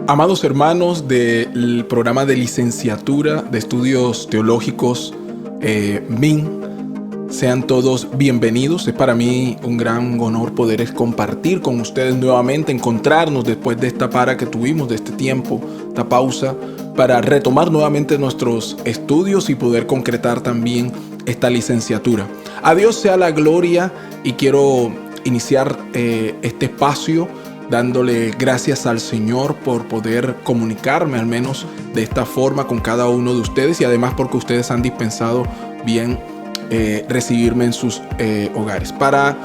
Amados hermanos del programa de licenciatura de estudios teológicos MIN, sean todos bienvenidos. Es para mí un gran honor poder compartir con ustedes nuevamente, encontrarnos después de esta para que tuvimos, de este tiempo, esta pausa, para retomar nuevamente nuestros estudios y poder concretar también esta licenciatura. A Dios sea la gloria y quiero iniciar este espacio dándole gracias al Señor por poder comunicarme al menos de esta forma con cada uno de ustedes y además porque ustedes han dispensado bien recibirme en sus hogares. Para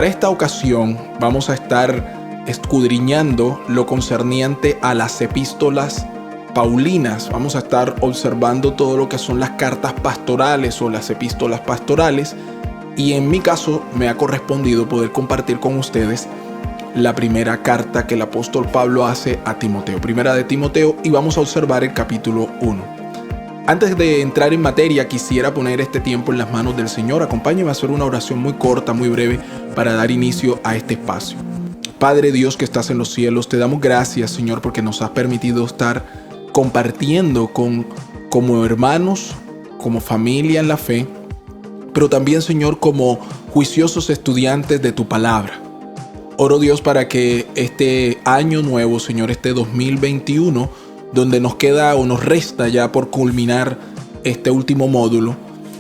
esta ocasión vamos a estar escudriñando lo concerniente a las epístolas paulinas. Vamos a estar observando todo lo que son las cartas pastorales o las epístolas pastorales, y en mi caso me ha correspondido poder compartir con ustedes la primera carta que el apóstol Pablo hace a Timoteo, primera de Timoteo, y vamos a observar el capítulo 1. Antes de entrar en materia, quisiera poner este tiempo en las manos del Señor. Acompáñenme a hacer una oración muy corta, muy breve, para dar inicio a este espacio. Padre Dios que estás en los cielos, te damos gracias, Señor, porque nos has permitido estar compartiendo como hermanos, como familia en la fe, pero también, Señor, como juiciosos estudiantes de tu palabra. Oro, Dios, para que este año nuevo, Señor, este 2021, donde nos queda o nos resta ya por culminar este último módulo,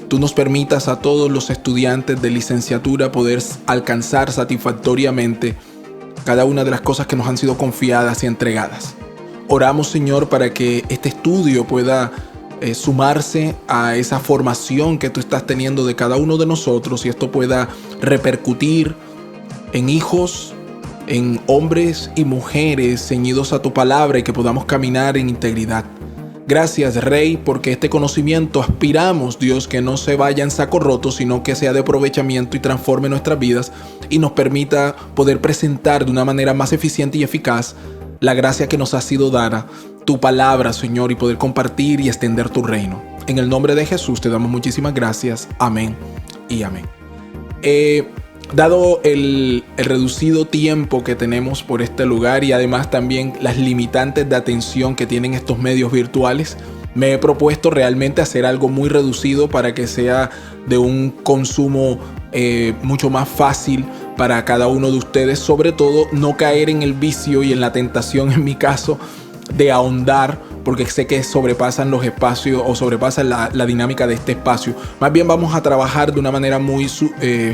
tú nos permitas a todos los estudiantes de licenciatura poder alcanzar satisfactoriamente cada una de las cosas que nos han sido confiadas y entregadas. Oramos, Señor, para que este estudio pueda sumarse a esa formación que tú estás teniendo de cada uno de nosotros y esto pueda repercutir en hijos, en hombres y mujeres ceñidos a tu palabra y que podamos caminar en integridad. Gracias, Rey, porque este conocimiento aspiramos, Dios, que no se vaya en saco roto, sino que sea de aprovechamiento y transforme nuestras vidas y nos permita poder presentar de una manera más eficiente y eficaz la gracia que nos ha sido dada, tu palabra, Señor, y poder compartir y extender tu reino. En el nombre de Jesús te damos muchísimas gracias. Amén y amén. Dado el reducido tiempo que tenemos por este lugar y además también las limitantes de atención que tienen estos medios virtuales, me he propuesto realmente hacer algo muy reducido para que sea de un consumo mucho más fácil para cada uno de ustedes. Sobre todo, no caer en el vicio y en la tentación, en mi caso, de ahondar, porque sé que sobrepasan los espacios o sobrepasan la dinámica de este espacio. Más bien vamos a trabajar de una manera muy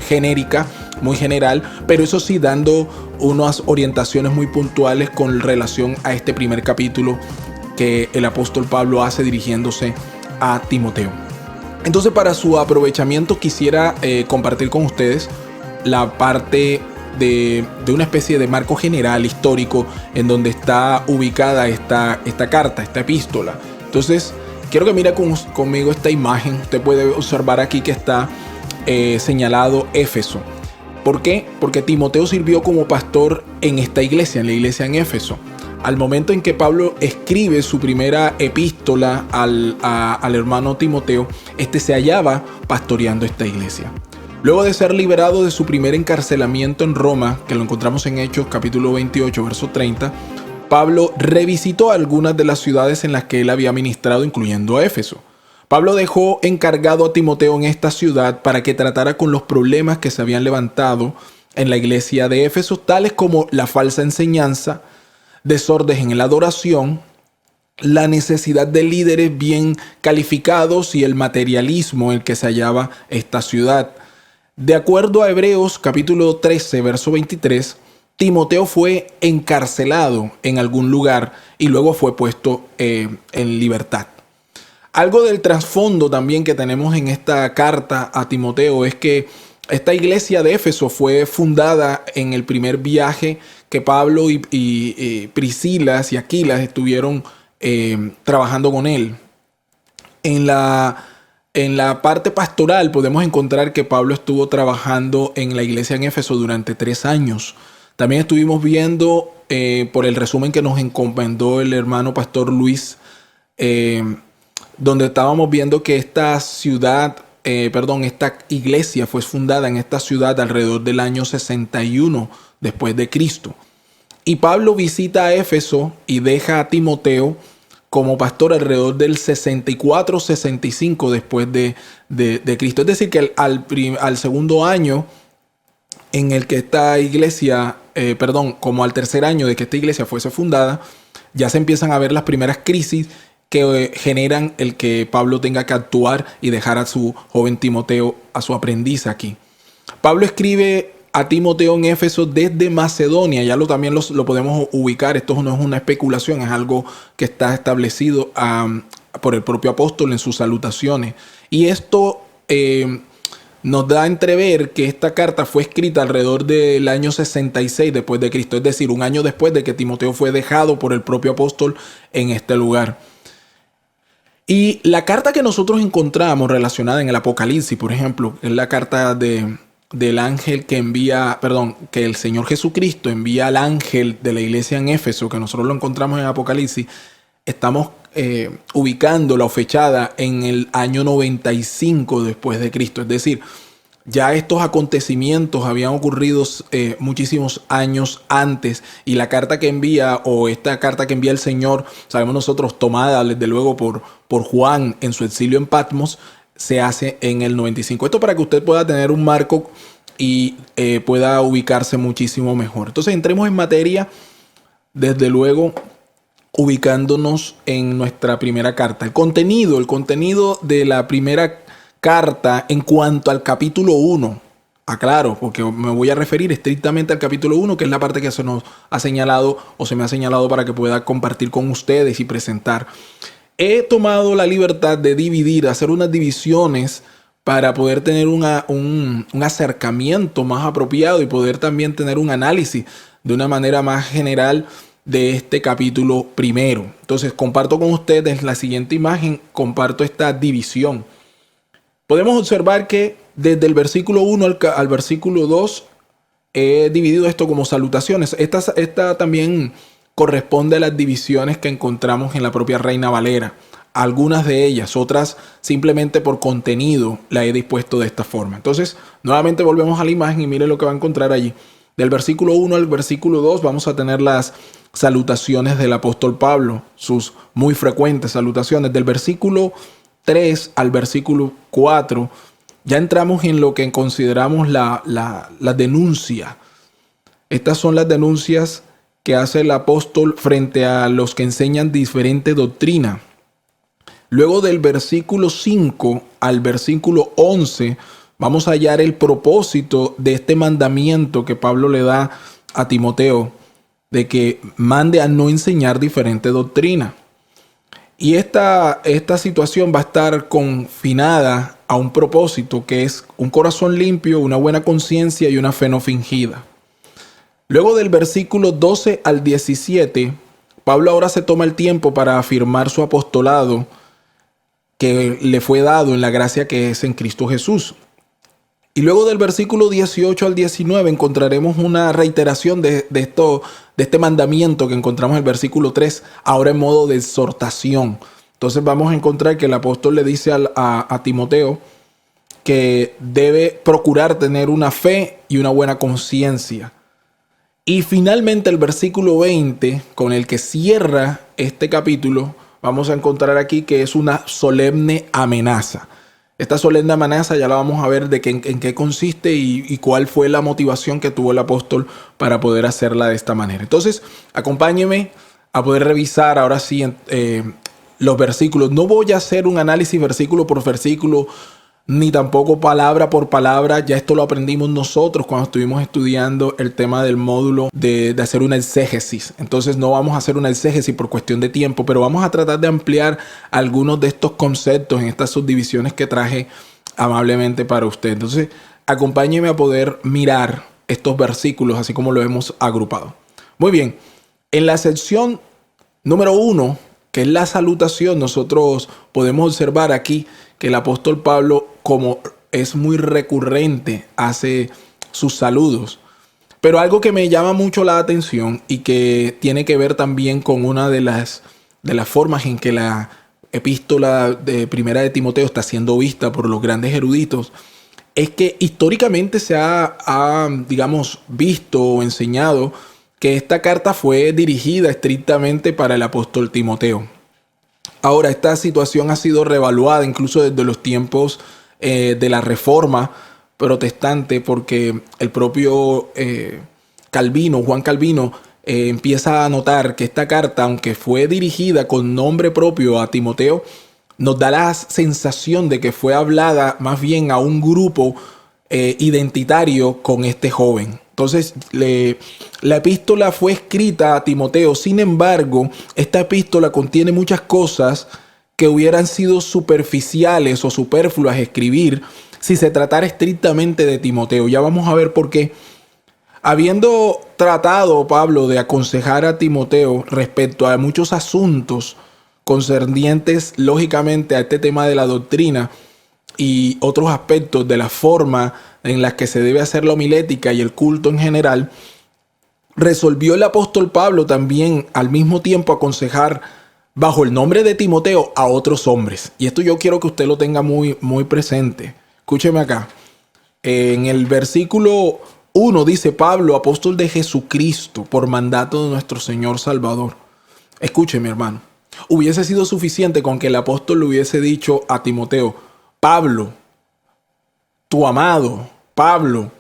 genérica, muy general, pero eso sí dando unas orientaciones muy puntuales con relación a este primer capítulo que el apóstol Pablo hace dirigiéndose a Timoteo. Entonces, para su aprovechamiento quisiera compartir con ustedes la parte de una especie de marco general histórico en donde está ubicada esta carta, esta epístola. Entonces, quiero que mire conmigo esta imagen. Usted puede observar aquí que está señalado Éfeso. ¿Por qué? Porque Timoteo sirvió como pastor en esta iglesia, en la iglesia en Éfeso. Al momento en que Pablo escribe su primera epístola al hermano Timoteo, este se hallaba pastoreando esta iglesia. Luego de ser liberado de su primer encarcelamiento en Roma, que lo encontramos en Hechos capítulo 28, verso 30, Pablo revisitó algunas de las ciudades en las que él había ministrado, incluyendo a Éfeso. Pablo dejó encargado a Timoteo en esta ciudad para que tratara con los problemas que se habían levantado en la iglesia de Éfeso, tales como la falsa enseñanza, desorden en la adoración, la necesidad de líderes bien calificados y el materialismo en el que se hallaba esta ciudad. De acuerdo a Hebreos capítulo 13, verso 23, Timoteo fue encarcelado en algún lugar y luego fue puesto en libertad. Algo del trasfondo también que tenemos en esta carta a Timoteo es que esta iglesia de Éfeso fue fundada en el primer viaje que Pablo y Priscilas y Aquilas estuvieron trabajando con él. En la parte pastoral podemos encontrar que Pablo estuvo trabajando en la iglesia en Éfeso durante 3 años. También estuvimos viendo por el resumen que nos encomendó el hermano pastor Luis, donde estábamos viendo que esta iglesia fue fundada en esta ciudad alrededor del año 61 después de Cristo. Y Pablo visita a Éfeso y deja a Timoteo como pastor alrededor del 64-65 después de Cristo. Es decir, que al segundo año en el que esta iglesia, como al tercer año de que esta iglesia fuese fundada, ya se empiezan a ver las primeras crisis que generan el que Pablo tenga que actuar y dejar a su joven Timoteo, a su aprendiz aquí. Pablo escribe a Timoteo en Éfeso desde Macedonia, ya también lo podemos ubicar, esto no es una especulación, es algo que está establecido por el propio apóstol en sus salutaciones. Y esto nos da a entrever que esta carta fue escrita alrededor del año 66 después de Cristo, es decir, un año después de que Timoteo fue dejado por el propio apóstol en este lugar. Y la carta que nosotros encontramos relacionada en el Apocalipsis, por ejemplo, es la carta del ángel que que el Señor Jesucristo envía al ángel de la iglesia en Éfeso, que nosotros lo encontramos en Apocalipsis. Estamos ubicándola o fechada en el año 95 después de Cristo. Es decir, ya estos acontecimientos habían ocurrido muchísimos años antes, y la carta que envía, o esta carta que envía el Señor, sabemos nosotros, tomada desde luego por Juan en su exilio en Patmos, se hace en el 95. Esto para que usted pueda tener un marco y pueda ubicarse muchísimo mejor. Entonces entremos en materia, desde luego, ubicándonos en nuestra primera carta. El contenido de la primera carta en cuanto al capítulo 1. Aclaro, porque me voy a referir estrictamente al capítulo 1, que es la parte que se nos ha señalado o se me ha señalado para que pueda compartir con ustedes y presentar. He tomado la libertad de hacer unas divisiones para poder tener un acercamiento más apropiado y poder también tener un análisis de una manera más general de este capítulo primero. Entonces comparto con ustedes la siguiente imagen, comparto esta división. Podemos observar que desde el versículo 1 al versículo 2 he dividido esto como salutaciones. Esta también corresponde a las divisiones que encontramos en la propia Reina Valera. Algunas de ellas, otras simplemente por contenido la he dispuesto de esta forma. Entonces, nuevamente volvemos a la imagen y mire lo que va a encontrar allí. Del versículo 1 al versículo 2 vamos a tener las salutaciones del apóstol Pablo, sus muy frecuentes salutaciones. Del versículo 3 al versículo 4 ya entramos en lo que consideramos la denuncia. Estas son las denuncias que hace el apóstol frente a los que enseñan diferente doctrina. Luego del versículo 5 al versículo 11 vamos a hallar el propósito de este mandamiento que Pablo le da a Timoteo, de que mande a no enseñar diferente doctrina. Y esta situación va a estar confinada a un propósito, que es un corazón limpio, una buena conciencia y una fe no fingida. Luego del versículo 12 al 17, Pablo ahora se toma el tiempo para afirmar su apostolado que le fue dado en la gracia que es en Cristo Jesús. Y luego del versículo 18 al 19 encontraremos una reiteración de este mandamiento que encontramos en el versículo 3, ahora en modo de exhortación. Entonces vamos a encontrar que el apóstol le dice a Timoteo que debe procurar tener una fe y una buena conciencia. Y finalmente el versículo 20, con el que cierra este capítulo, vamos a encontrar aquí que es una solemne amenaza. Esta solemne amenaza ya la vamos a ver en qué consiste y cuál fue la motivación que tuvo el apóstol para poder hacerla de esta manera. Entonces, acompáñeme a poder revisar ahora sí los versículos. No voy a hacer un análisis versículo por versículo, ni tampoco palabra por palabra. Ya esto lo aprendimos nosotros cuando estuvimos estudiando el tema del módulo de hacer una exégesis. Entonces no vamos a hacer una exégesis por cuestión de tiempo, pero vamos a tratar de ampliar algunos de estos conceptos en estas subdivisiones que traje amablemente para usted. Entonces acompáñeme a poder mirar estos versículos así como lo hemos agrupado. Muy bien, en la sección número 1, que es la salutación, nosotros podemos observar aquí que el apóstol Pablo, como es muy recurrente, hace sus saludos. Pero algo que me llama mucho la atención y que tiene que ver también con una de las formas en que la epístola de primera de Timoteo está siendo vista por los grandes eruditos, es que históricamente se ha digamos, visto o enseñado que esta carta fue dirigida estrictamente para el apóstol Timoteo. Ahora, esta situación ha sido reevaluada incluso desde los tiempos de la Reforma protestante, porque el propio Calvino, Juan Calvino, empieza a notar que esta carta, aunque fue dirigida con nombre propio a Timoteo, nos da la sensación de que fue hablada más bien a un grupo identitario con este joven. Entonces, la epístola fue escrita a Timoteo. Sin embargo, esta epístola contiene muchas cosas que hubieran sido superficiales o superfluas escribir si se tratara estrictamente de Timoteo. Ya vamos a ver por qué. Habiendo tratado Pablo de aconsejar a Timoteo respecto a muchos asuntos concernientes lógicamente a este tema de la doctrina y otros aspectos de la forma en la que se debe hacer la homilética y el culto en general, resolvió el apóstol Pablo también al mismo tiempo aconsejar bajo el nombre de Timoteo a otros hombres. Y esto yo quiero que usted lo tenga muy, muy presente. Escúcheme acá. En el versículo 1 dice: Pablo, apóstol de Jesucristo, por mandato de nuestro Señor Salvador. Escúcheme, hermano. Hubiese sido suficiente con que el apóstol le hubiese dicho a Timoteo: Pablo, tu amado, Pablo,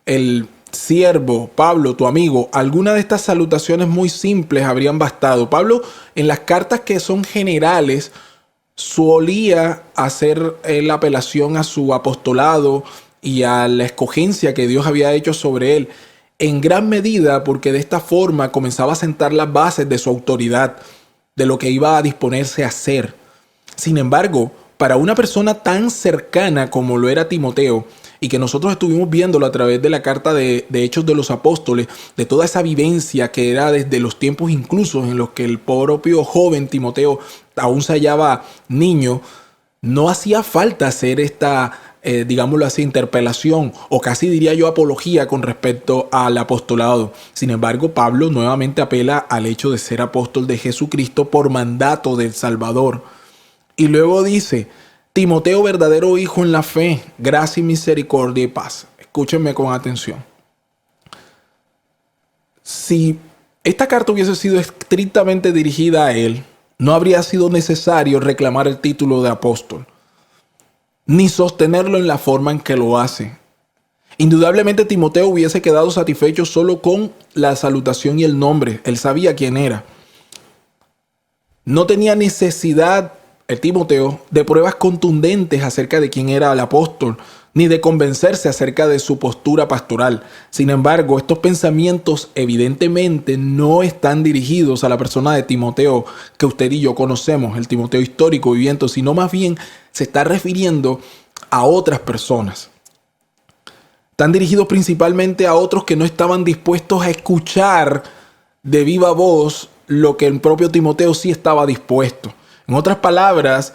el siervo, Pablo, tu amigo. Alguna de estas salutaciones muy simples habrían bastado. Pablo, en las cartas que son generales, solía hacer la apelación a su apostolado y a la escogencia que Dios había hecho sobre él, en gran medida porque de esta forma comenzaba a sentar las bases de su autoridad, de lo que iba a disponerse a hacer. Sin embargo, para una persona tan cercana como lo era Timoteo, y que nosotros estuvimos viéndolo a través de la carta de Hechos de los Apóstoles, de toda esa vivencia que era desde los tiempos incluso en los que el propio joven Timoteo aún se hallaba niño, no hacía falta hacer esta, digámoslo así, interpelación o casi diría yo apología con respecto al apostolado. Sin embargo, Pablo nuevamente apela al hecho de ser apóstol de Jesucristo por mandato del Salvador. Y luego dice: Timoteo, verdadero hijo en la fe, gracia y misericordia y paz. Escúchenme con atención. Si esta carta hubiese sido estrictamente dirigida a él, no habría sido necesario reclamar el título de apóstol, ni sostenerlo en la forma en que lo hace. Indudablemente Timoteo hubiese quedado satisfecho solo con la salutación y el nombre. Él sabía quién era. No tenía necesidad el Timoteo de pruebas contundentes acerca de quién era el apóstol, ni de convencerse acerca de su postura pastoral. Sin embargo, estos pensamientos evidentemente no están dirigidos a la persona de Timoteo que usted y yo conocemos, el Timoteo histórico viviente, sino más bien se está refiriendo a otras personas. Están dirigidos principalmente a otros que no estaban dispuestos a escuchar de viva voz lo que el propio Timoteo sí estaba dispuesto. En otras palabras,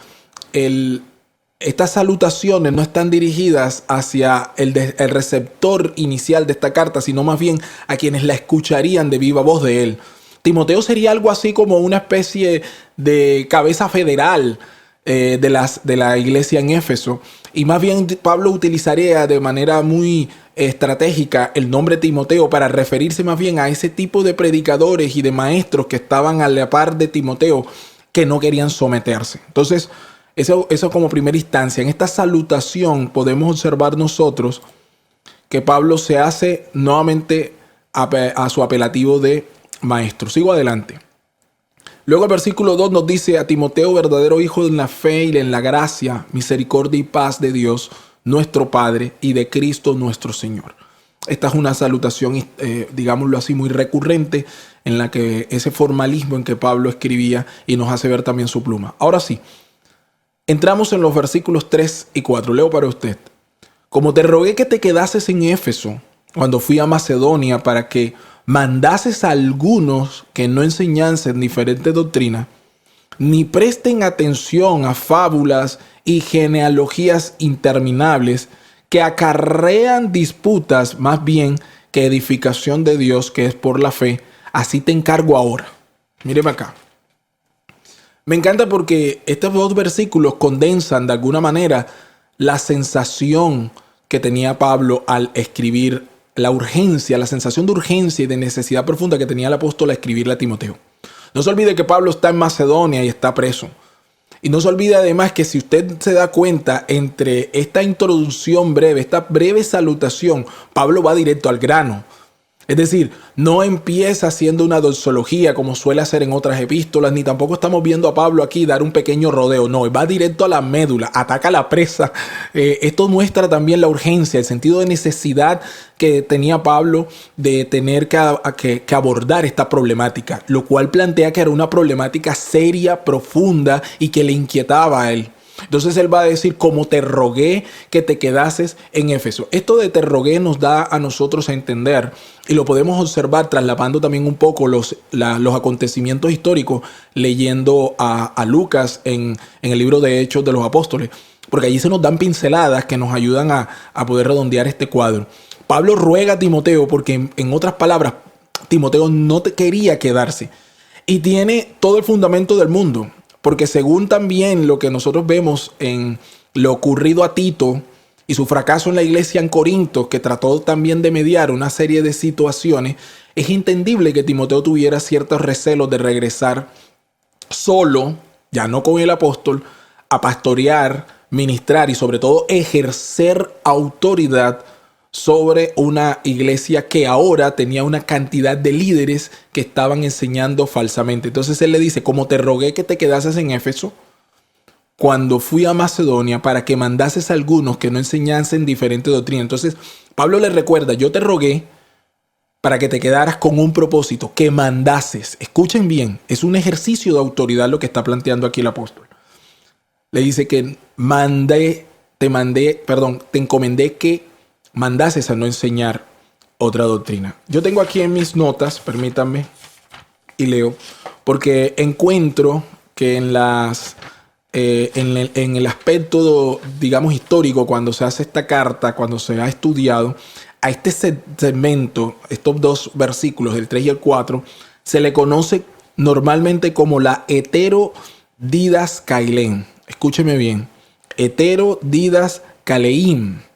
estas salutaciones no están dirigidas hacia el receptor inicial de esta carta, sino más bien a quienes la escucharían de viva voz de él. Timoteo sería algo así como una especie de cabeza federal de la iglesia en Éfeso. Y más bien Pablo utilizaría de manera muy estratégica el nombre Timoteo para referirse más bien a ese tipo de predicadores y de maestros que estaban a la par de Timoteo, que no querían someterse. Entonces, eso como primera instancia. En esta salutación podemos observar nosotros que Pablo se hace nuevamente a su apelativo de maestro. Sigo adelante. Luego el versículo 2 nos dice: a Timoteo, verdadero hijo en la fe y en la gracia, misericordia y paz de Dios, nuestro Padre, y de Cristo nuestro Señor. Esta es una salutación, digámoslo así, muy recurrente, en la que ese formalismo en que Pablo escribía y nos hace ver también su pluma. Ahora sí, entramos en los versículos 3 y 4. Leo para usted. Como te rogué que te quedases en Éfeso cuando fui a Macedonia para que mandases a algunos que no enseñasen diferente doctrina, ni presten atención a fábulas y genealogías interminables que acarrean disputas más bien que edificación de Dios, que es por la fe. Así te encargo ahora. Míreme acá. Me encanta porque estos dos versículos condensan de alguna manera la sensación que tenía Pablo al escribir la urgencia, la sensación de urgencia y de necesidad profunda que tenía el apóstol a escribirle a Timoteo. No se olvide que Pablo está en Macedonia y está preso. Y no se olvide además que si usted se da cuenta, entre esta introducción breve, esta breve salutación, Pablo va directo al grano. Es decir, no empieza haciendo una doxología como suele hacer en otras epístolas, ni tampoco estamos viendo a Pablo aquí dar un pequeño rodeo. No, va directo a la médula, ataca a la presa. Esto muestra también la urgencia, el sentido de necesidad que tenía Pablo de tener que abordar esta problemática, lo cual plantea que era una problemática seria, profunda y que le inquietaba a él. Entonces él va a decir, como te rogué que te quedases en Éfeso. Esto de te rogué nos da a nosotros a entender, y lo podemos observar trasladando también un poco los acontecimientos históricos, leyendo a Lucas en el libro de Hechos de los Apóstoles, porque allí se nos dan pinceladas que nos ayudan a poder redondear este cuadro. Pablo ruega a Timoteo porque, en otras palabras, Timoteo no quería quedarse, y tiene todo el fundamento del mundo. Porque según también lo que nosotros vemos en lo ocurrido a Tito y su fracaso en la iglesia en Corinto, que trató también de mediar una serie de situaciones, es entendible que Timoteo tuviera ciertos recelos de regresar solo, ya no con el apóstol, a pastorear, ministrar y sobre todo ejercer autoridad sobre una iglesia que ahora tenía una cantidad de líderes que estaban enseñando falsamente. Entonces él le dice, como te rogué que te quedases en Éfeso, cuando fui a Macedonia para que mandases a algunos que no enseñasen diferente doctrina. Entonces Pablo le recuerda, yo te rogué para que te quedaras con un propósito, que mandases. Escuchen bien, es un ejercicio de autoridad lo que está planteando aquí el apóstol. Le dice que te encomendé que mandases a no enseñar otra doctrina. Yo tengo aquí en mis notas, permítanme, y leo, porque encuentro que en el aspecto, digamos, histórico, cuando se hace esta carta, cuando se ha estudiado, a este segmento, estos dos versículos, el 3 y el 4, se le conoce normalmente como la heterodidaskalein. Escúcheme bien, heterodidaskalein.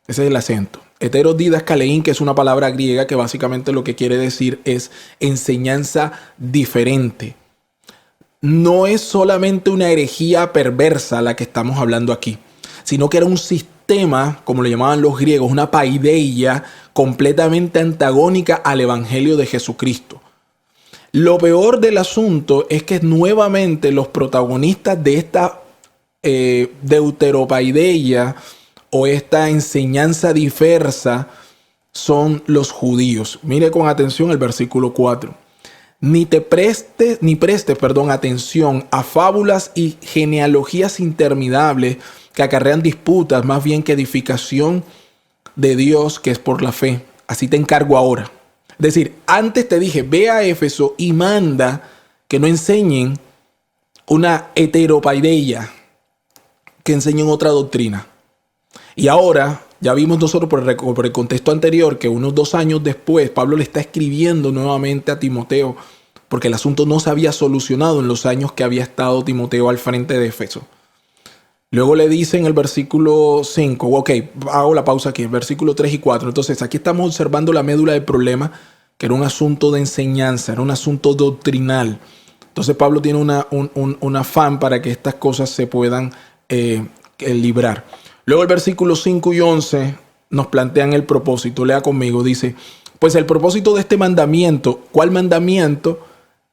Ese es el acento. Heterodidaskalein, que es una palabra griega que básicamente lo que quiere decir es enseñanza diferente. No es solamente una herejía perversa la que estamos hablando aquí, sino que era un sistema, como le llamaban los griegos, una paideia completamente antagónica al evangelio de Jesucristo. Lo peor del asunto es que nuevamente los protagonistas de esta deuteropaideia o esta enseñanza diversa son los judíos. Mire con atención el versículo 4. Ni prestes atención a fábulas y genealogías interminables que acarrean disputas, más bien que edificación de Dios, que es por la fe. Así te encargo ahora. Es decir, antes te dije, ve a Éfeso y manda que no enseñen una heteropaideia, que enseñen otra doctrina. Y ahora, ya vimos nosotros por el contexto anterior que unos 2 años después Pablo le está escribiendo nuevamente a Timoteo porque el asunto no se había solucionado en los años que había estado Timoteo al frente de Éfeso. Luego le dice en el versículo 5, ok, hago la pausa aquí, el versículo 3 y 4. Entonces aquí estamos observando la médula del problema, que era un asunto de enseñanza, era un asunto doctrinal. Entonces Pablo tiene un afán para que estas cosas se puedan librar. Luego el versículo 5 y 11 nos plantean el propósito. Lea conmigo, dice, pues el propósito de este mandamiento, ¿cuál mandamiento?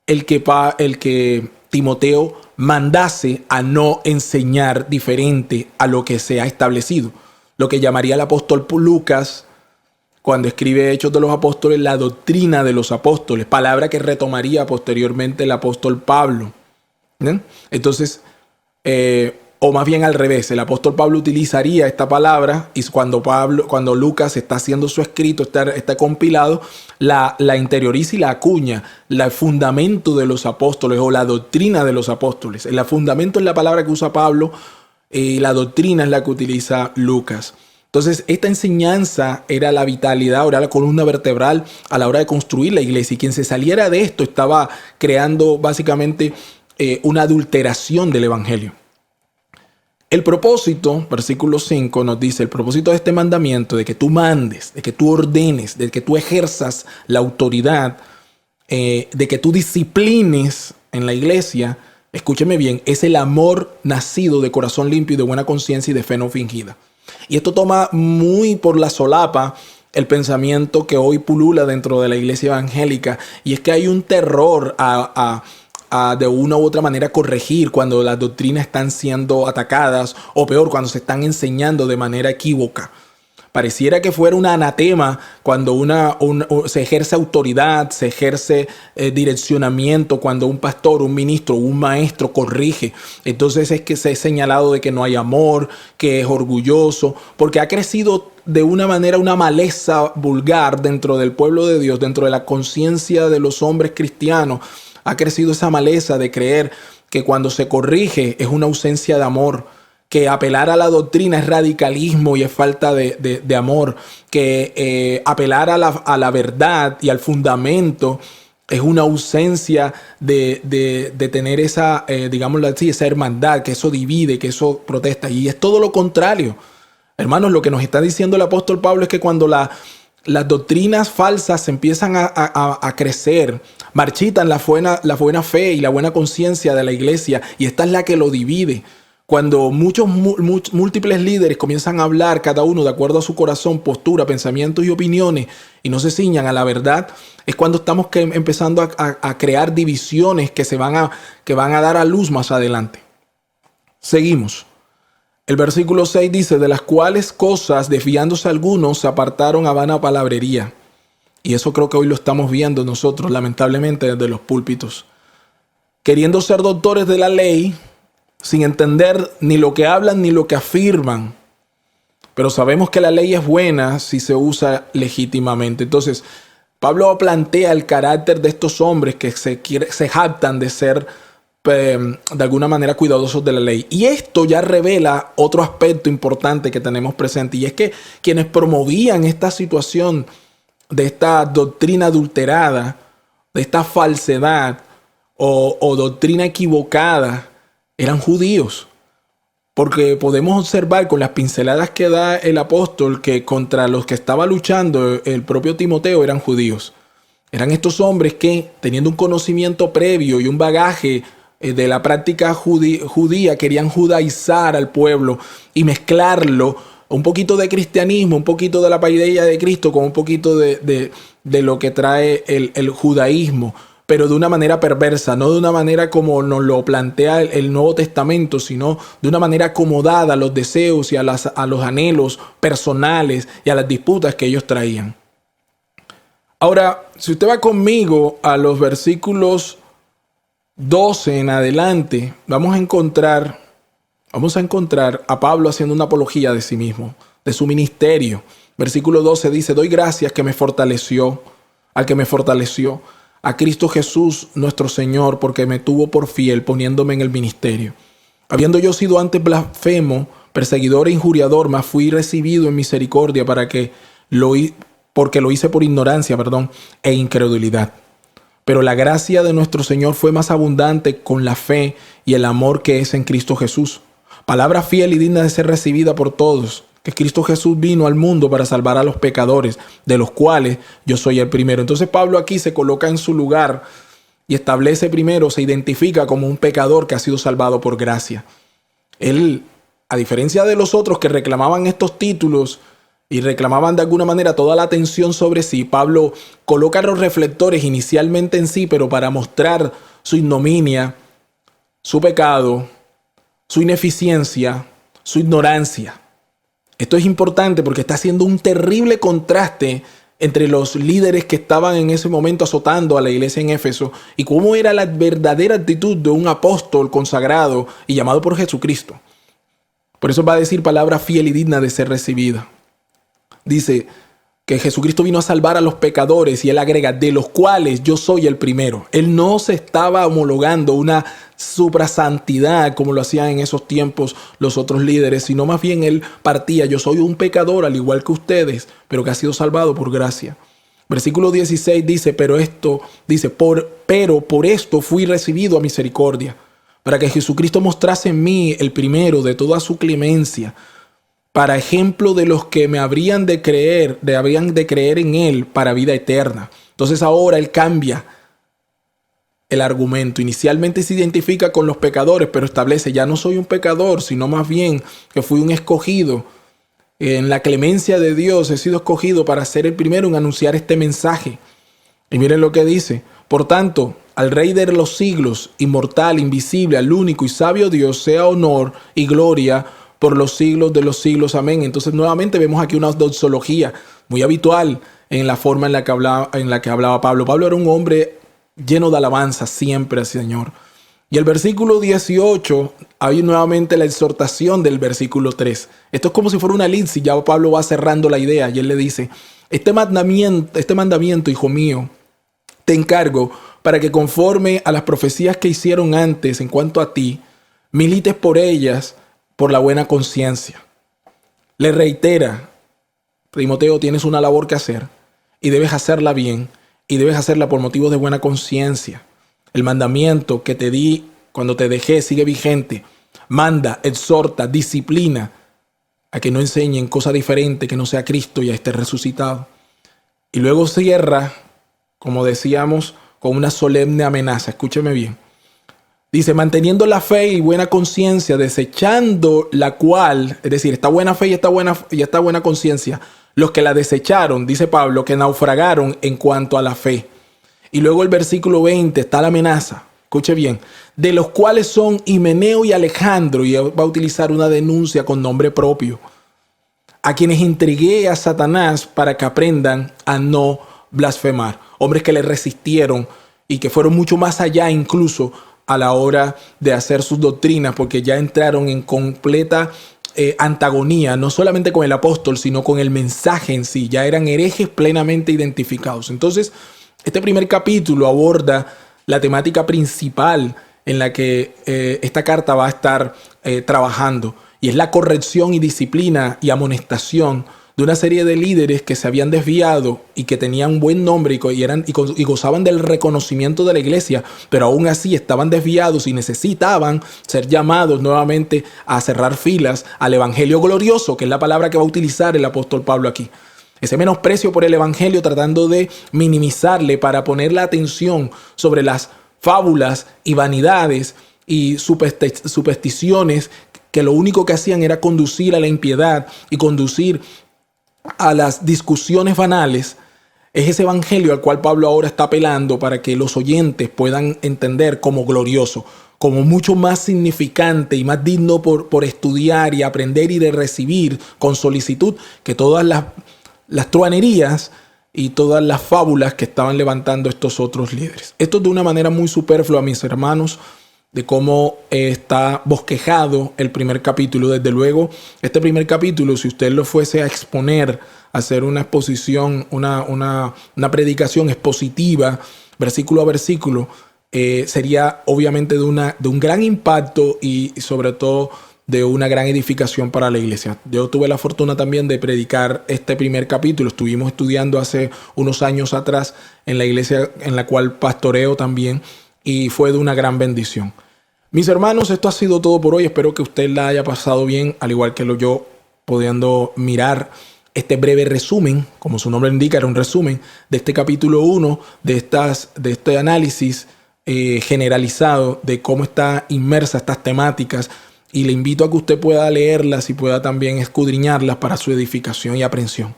El que Timoteo mandase a no enseñar diferente a lo que se ha establecido. Lo que llamaría el apóstol Lucas, cuando escribe Hechos de los Apóstoles, la doctrina de los apóstoles, palabra que retomaría posteriormente el apóstol Pablo. ¿Bien? Entonces, o más bien al revés, el apóstol Pablo utilizaría esta palabra y cuando Lucas está haciendo su escrito, está compilado, la interioriza y la acuña, el fundamento de los apóstoles o la doctrina de los apóstoles. El fundamento es la palabra que usa Pablo y la doctrina es la que utiliza Lucas. Entonces, esta enseñanza era la vitalidad, era la columna vertebral a la hora de construir la iglesia, y quien se saliera de esto estaba creando básicamente una adulteración del evangelio. El propósito, versículo 5 nos dice, el propósito de este mandamiento, de que tú mandes, de que tú ordenes, de que tú ejerzas la autoridad, de que tú disciplines en la iglesia, escúcheme bien, es el amor nacido de corazón limpio y de buena conciencia y de fe no fingida. Y esto toma muy por la solapa el pensamiento que hoy pulula dentro de la iglesia evangélica, y es que hay un terror a de una u otra manera corregir cuando las doctrinas están siendo atacadas, o peor, cuando se están enseñando de manera equívoca. Pareciera que fuera un anatema cuando se ejerce autoridad, se ejerce direccionamiento, cuando un pastor, un ministro, un maestro corrige. Entonces es que se ha señalado de que no hay amor, que es orgulloso, porque ha crecido de una manera una maleza vulgar dentro del pueblo de Dios, dentro de la conciencia de los hombres cristianos. Ha crecido esa maleza de creer que cuando se corrige es una ausencia de amor, que apelar a la doctrina es radicalismo y es falta de amor, que apelar a la verdad y al fundamento es una ausencia de tener esa, digámoslo así, esa hermandad, que eso divide, que eso protesta. Y es todo lo contrario. Hermanos, lo que nos está diciendo el apóstol Pablo es que cuando las doctrinas falsas empiezan a crecer, marchitan la buena fe y la buena conciencia de la iglesia, y esta es la que lo divide. Cuando múltiples líderes comienzan a hablar, cada uno de acuerdo a su corazón, postura, pensamientos y opiniones, y no se ciñan a la verdad, es cuando estamos empezando a crear divisiones que van a dar a luz más adelante. Seguimos. El versículo 6 dice, de las cuales cosas, desviándose algunos, se apartaron a vana palabrería. Y eso creo que hoy lo estamos viendo nosotros, lamentablemente, desde los púlpitos. Queriendo ser doctores de la ley, sin entender ni lo que hablan ni lo que afirman. Pero sabemos que la ley es buena si se usa legítimamente. Entonces, Pablo plantea el carácter de estos hombres que se jactan de ser de alguna manera cuidadosos de la ley. Y esto ya revela otro aspecto importante que tenemos presente, y es que quienes promovían esta situación de esta doctrina adulterada, de esta falsedad o doctrina equivocada, eran judíos. Porque podemos observar con las pinceladas que da el apóstol que contra los que estaba luchando el propio Timoteo eran judíos. Eran estos hombres que, teniendo un conocimiento previo y un bagaje de la práctica judía, querían judaizar al pueblo y mezclarlo, un poquito de cristianismo, un poquito de la paideia de Cristo con un poquito de lo que trae el judaísmo, pero de una manera perversa, no de una manera como nos lo plantea el Nuevo Testamento, sino de una manera acomodada a los deseos y a los anhelos personales y a las disputas que ellos traían. Ahora, si usted va conmigo a los versículos 12 en adelante, vamos a encontrar a Pablo haciendo una apología de sí mismo, de su ministerio. Versículo 12 dice, doy gracias que me fortaleció, al que me fortaleció, a Cristo Jesús nuestro Señor, porque me tuvo por fiel poniéndome en el ministerio. Habiendo yo sido antes blasfemo, perseguidor e injuriador, mas fui recibido en misericordia porque lo hice por ignorancia, e incredulidad. Pero la gracia de nuestro Señor fue más abundante con la fe y el amor que es en Cristo Jesús. Palabra fiel y digna de ser recibida por todos, que Cristo Jesús vino al mundo para salvar a los pecadores, de los cuales yo soy el primero. Entonces Pablo aquí se coloca en su lugar y establece primero, se identifica como un pecador que ha sido salvado por gracia. Él, a diferencia de los otros que reclamaban estos títulos y reclamaban de alguna manera toda la atención sobre sí, Pablo coloca los reflectores inicialmente en sí, pero para mostrar su ignominia, su pecado, su ineficiencia, su ignorancia. Esto es importante porque está haciendo un terrible contraste entre los líderes que estaban en ese momento azotando a la iglesia en Éfeso y cómo era la verdadera actitud de un apóstol consagrado y llamado por Jesucristo. Por eso va a decir palabra fiel y digna de ser recibida. Dice que Jesucristo vino a salvar a los pecadores y él agrega, de los cuales yo soy el primero. Él no se estaba homologando una suprasantidad como lo hacían en esos tiempos los otros líderes, sino más bien él partía, yo soy un pecador al igual que ustedes, pero que ha sido salvado por gracia. Versículo 16 dice, pero por esto fui recibido a misericordia. para que Jesucristo mostrase en mí el primero de toda su clemencia, para ejemplo de los que me habrían de creer en Él para vida eterna. Entonces ahora Él cambia el argumento. Inicialmente se identifica con los pecadores, pero establece: ya no soy un pecador, sino más bien que fui un escogido. En la clemencia de Dios he sido escogido para ser el primero en anunciar este mensaje. Y miren lo que dice: por tanto, al Rey de los siglos, inmortal, invisible, al único y sabio Dios, sea honor y gloria por los siglos de los siglos. Amén. Entonces nuevamente vemos aquí una doxología muy habitual en la forma en la que hablaba Pablo. Pablo era un hombre lleno de alabanza siempre al Señor. Y el versículo 18, hay nuevamente la exhortación del versículo 3. Esto es como si fuera una elipsis, ya Pablo va cerrando la idea y él le dice: este mandamiento, hijo mío, te encargo para que conforme a las profecías que hicieron antes en cuanto a ti, milites por ellas por la buena conciencia. Le reitera: Timoteo, tienes una labor que hacer y debes hacerla bien y debes hacerla por motivos de buena conciencia. El mandamiento que te di cuando te dejé sigue vigente. Manda, exhorta, disciplina a que no enseñen cosa diferente que no sea Cristo y a este resucitado. Y luego cierra, como decíamos, con una solemne amenaza. Escúcheme bien. Dice: manteniendo la fe y buena conciencia, desechando la cual, es decir, esta buena fe y esta buena conciencia, los que la desecharon, dice Pablo, que naufragaron en cuanto a la fe. Y luego el versículo 20 está la amenaza. Escuche bien: de los cuales son Himeneo y Alejandro, y va a utilizar una denuncia con nombre propio, a quienes intrigué a Satanás para que aprendan a no blasfemar. Hombres que le resistieron y que fueron mucho más allá incluso a la hora de hacer sus doctrinas, porque ya entraron en completa antagonía, no solamente con el apóstol, sino con el mensaje en sí. Ya eran herejes plenamente identificados. Entonces, este primer capítulo aborda la temática principal en la que esta carta va a estar trabajando, y es la corrección y disciplina y amonestación de una serie de líderes que se habían desviado y que tenían buen nombre y gozaban del reconocimiento de la iglesia, pero aún así estaban desviados y necesitaban ser llamados nuevamente a cerrar filas al evangelio glorioso, que es la palabra que va a utilizar el apóstol Pablo aquí. Ese menosprecio por el evangelio, tratando de minimizarle para poner la atención sobre las fábulas y vanidades y supersticiones que lo único que hacían era conducir a la impiedad y conducir a las discusiones banales. Es ese evangelio al cual Pablo ahora está apelando para que los oyentes puedan entender como glorioso, como mucho más significante y más digno por estudiar y aprender y de recibir con solicitud que todas las truanerías y todas las fábulas que estaban levantando estos otros líderes. Esto es de una manera muy superflua, mis hermanos, de cómo está bosquejado el primer capítulo. Desde luego, este primer capítulo, si usted lo fuese a exponer, a hacer una exposición, una predicación expositiva, versículo a versículo, sería obviamente de un gran impacto y sobre todo de una gran edificación para la iglesia. Yo tuve la fortuna también de predicar este primer capítulo. Estuvimos estudiando hace unos años atrás en la iglesia en la cual pastoreo también, y fue de una gran bendición. Mis hermanos, esto ha sido todo por hoy. Espero que usted la haya pasado bien, al igual que yo, pudiendo mirar este breve resumen, como su nombre indica, era un resumen de este capítulo 1, de este análisis generalizado de cómo está inmersa estas temáticas. Y le invito a que usted pueda leerlas y pueda también escudriñarlas para su edificación y aprensión.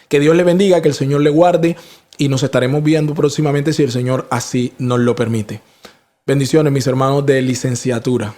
Que Dios le bendiga, que el Señor le guarde, y nos estaremos viendo próximamente si el Señor así nos lo permite. Bendiciones, mis hermanos de licenciatura.